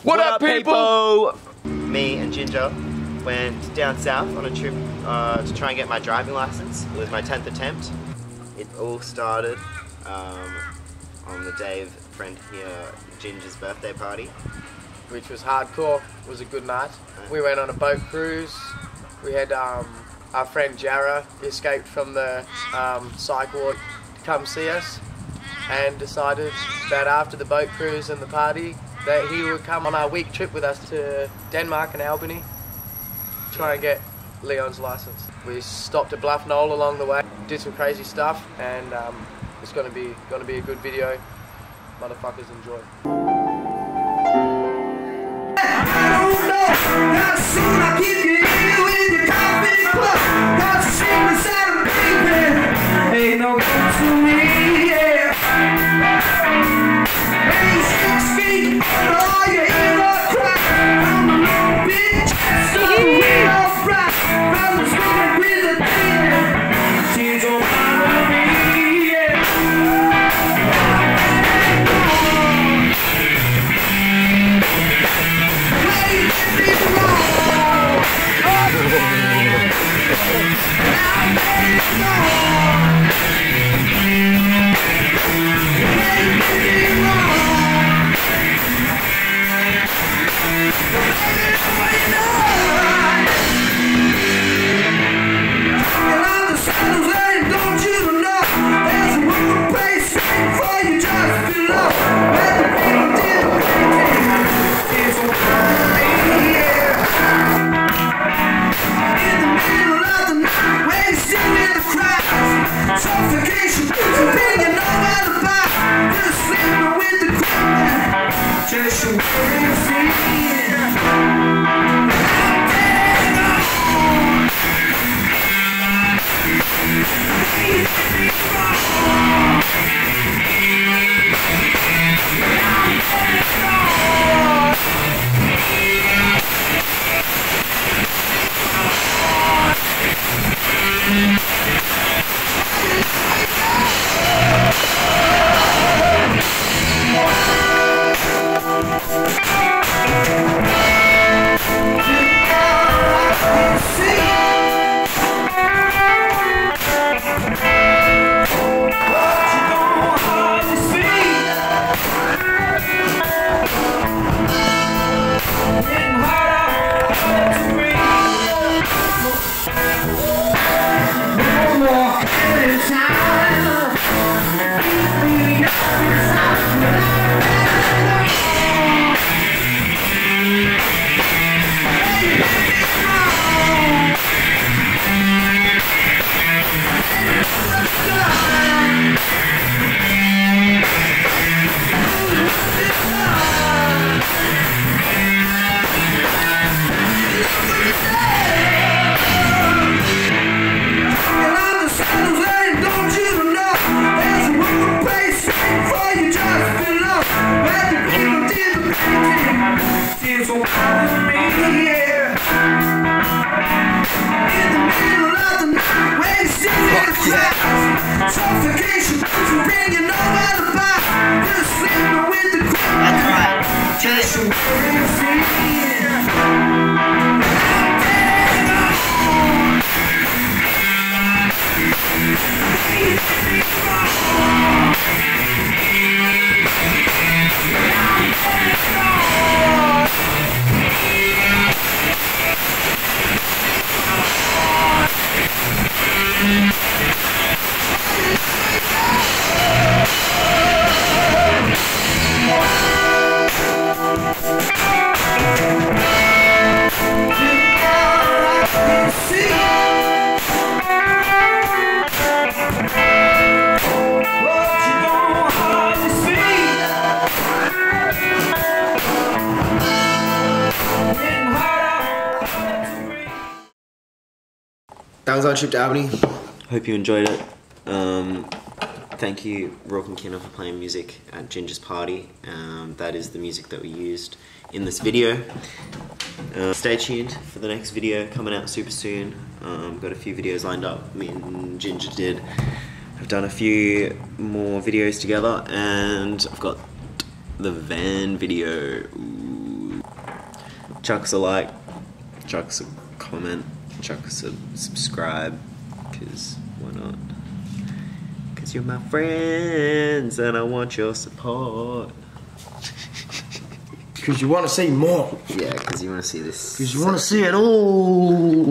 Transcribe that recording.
What up, people? Me and Ginger went down south on a trip to try and get my driving license. It was my 10th attempt. It all started on the day of friend here, Ginger's birthday party. Which was hardcore. It was a good night. We went on a boat cruise. We had our friend Jarrah escaped from the psych ward to come see us, and decided that after the boat cruise and the party that he would come on our week trip with us to Denmark and Albany, try and get Leon's license. We stopped at Bluff Knoll along the way, did some crazy stuff, and it's gonna be a good video. Motherfuckers enjoy. Ain't no good to me, yeah. Ain't 6 feet, all you hear or cry. I'm a little bitch, so real right. From the street with a demon, she's on me, yeah. That was our trip to Albany. Hope you enjoyed it. Thank you, Rourke and Kinner, for playing music at Ginger's party. That is the music that we used in this video. Stay tuned for the next video coming out super soon. Got a few videos lined up. Me and Ginger have done a few more videos together, and I've got the van video. Ooh. chuck us a like, chuck us a comment, chuck us a subscribe, because why not? Because you're my friends and I want your support. Because you want to see more. Yeah, because you want to see this. Because you want to see it all.